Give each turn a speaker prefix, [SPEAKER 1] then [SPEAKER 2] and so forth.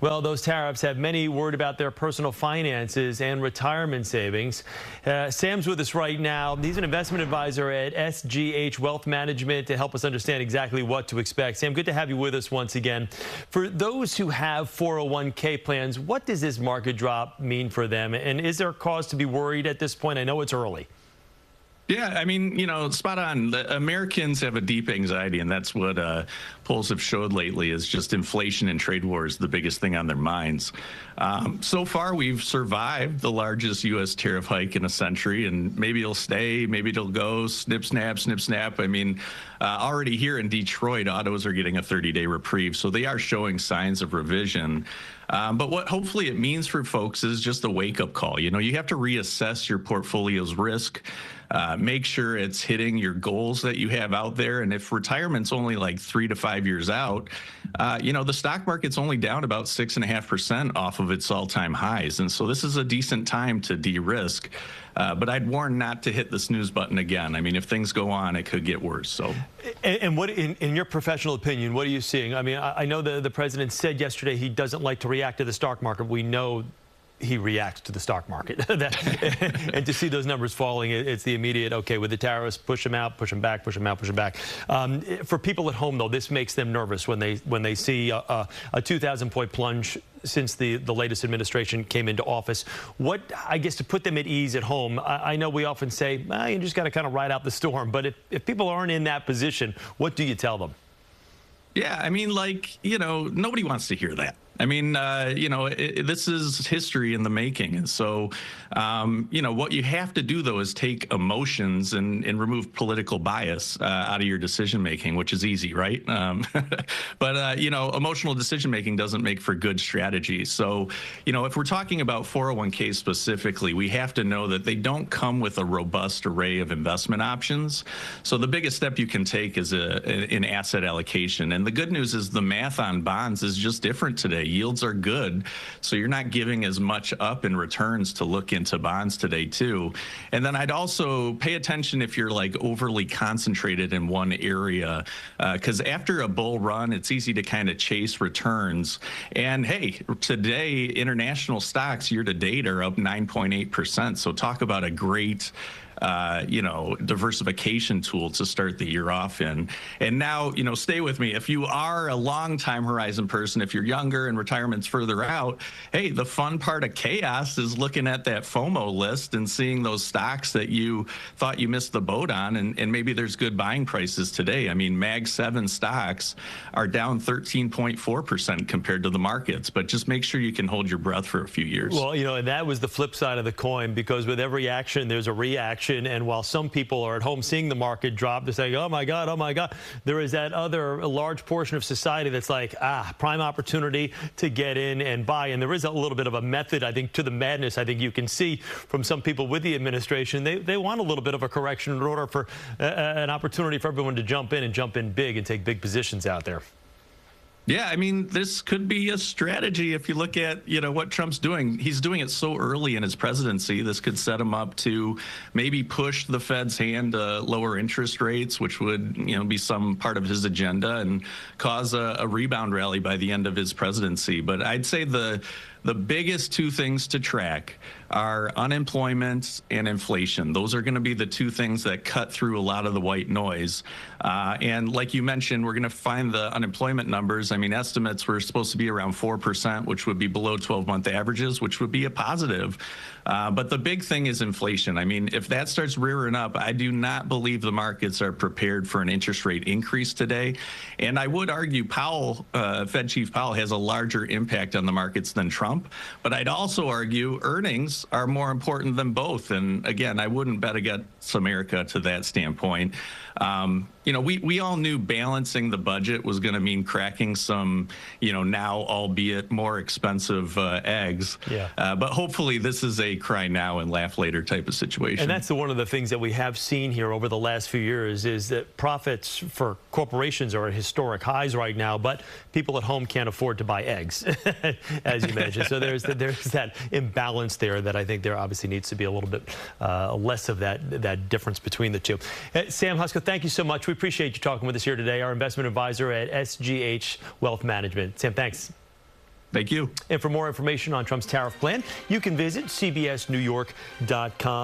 [SPEAKER 1] Well, those tariffs have many worried about their personal finances and retirement savings. Sam's with us right now. He's an investment advisor at SGH Wealth Management to help us understand exactly what to expect. Sam, good to have you with us once again. For those who have 401k plans, what does this market drop mean for them? And is there cause to be worried at this point? I know it's early.
[SPEAKER 2] Yeah, I mean, spot on. The Americans have a deep anxiety, and that's what polls have showed lately is just inflation and trade wars, the biggest thing on their minds. So far, we've survived the largest U.S. tariff hike in a century, and maybe it'll stay, maybe it'll go, snip, snap, snip, snap. I mean, already here in Detroit, autos are getting a 30-day reprieve, so they are showing signs of revision. But what hopefully it means for folks is just a wake-up call. You have to reassess your portfolio's risk, make sure it's hitting your goals that you have out there. And if retirement's only like 3 to 5 years out, the stock market's only down about 6.5% off of its all-time highs. And so this is a decent time to de-risk. But I'd warn not to hit the snooze button again. I mean, if things go on, it could get worse. So,
[SPEAKER 1] and what, in your professional opinion, what are you seeing? I mean, I know the president said yesterday he doesn't like to react to the stock market. We know he reacts to the stock market. And to see those numbers falling, it's the immediate, okay, with the tariffs, push them out, push them back, push them out, push them back. For people at home, though, this makes them nervous when they see a 2,000-point plunge since the latest administration came into office. What, I guess, to put them at ease at home, I know we often say, you just got to kind of ride out the storm. But if people aren't in that position, what do you tell them?
[SPEAKER 2] Yeah, I mean, nobody wants to hear that. I mean, this is history in the making. And so, what you have to do, though, is take emotions and remove political bias out of your decision making, which is easy, right? But emotional decision making doesn't make for good strategy. So, if we're talking about 401k specifically, we have to know that they don't come with a robust array of investment options. So the biggest step you can take is an asset allocation. And the good news is the math on bonds is just different today. Yields are good, so you're not giving as much up in returns to look into bonds today too. And then I'd also pay attention if you're like overly concentrated in one area, because after a bull run, it's easy to kind of chase returns. And hey, today international stocks year to date are up 9.8%. So talk about a great diversification tool to start the year off in. And now, stay with me. If you are a long time horizon person, if you're younger and retirement's further out, hey, the fun part of chaos is looking at that FOMO list and seeing those stocks that you thought you missed the boat on. And maybe there's good buying prices today. I mean, Mag 7 stocks are down 13.4% compared to the markets, but just make sure you can hold your breath for a few years.
[SPEAKER 1] Well, and that was the flip side of the coin, because with every action, there's a reaction. And while some people are at home seeing the market drop, they're saying, oh my God, there is that other large portion of society that's like, prime opportunity to get in and buy. And there is a little bit of a method, I think, to the madness. I think you can see from some people with the administration, they want a little bit of a correction in order for an opportunity for everyone to jump in big and take big positions out there.
[SPEAKER 2] Yeah, I mean, this could be a strategy if you look at, what Trump's doing. He's doing it so early in his presidency. This could set him up to maybe push the Fed's hand to lower interest rates, which would, be some part of his agenda and cause a rebound rally by the end of his presidency. But I'd say the biggest two things to track are unemployment and inflation. Those are going to be the two things that cut through a lot of the white noise. And like you mentioned, we're going to find the unemployment numbers. I mean, estimates were supposed to be around 4%, which would be below 12-month averages, which would be a positive. But the big thing is inflation. I mean, if that starts rearing up, I do not believe the markets are prepared for an interest rate increase today. And I would argue Fed Chief Powell has a larger impact on the markets than Trump. But I'd also argue earnings are more important than both. And again, I wouldn't bet against America to that standpoint. We all knew balancing the budget was going to mean cracking some, now albeit more expensive eggs.
[SPEAKER 1] Yeah.
[SPEAKER 2] But hopefully this is a cry now and laugh later type of situation.
[SPEAKER 1] And that's one of the things that we have seen here over the last few years is that profits for corporations are at historic highs right now, but people at home can't afford to buy eggs, as you mentioned. So there's that imbalance there that I think there obviously needs to be a little bit less of that difference between the two. Sam Huszczo, thank you so much. We appreciate you talking with us here today, our investment advisor at SGH Wealth Management. Sam, thanks.
[SPEAKER 2] Thank you.
[SPEAKER 1] And for more information on Trump's tariff plan, you can visit cbsnewyork.com.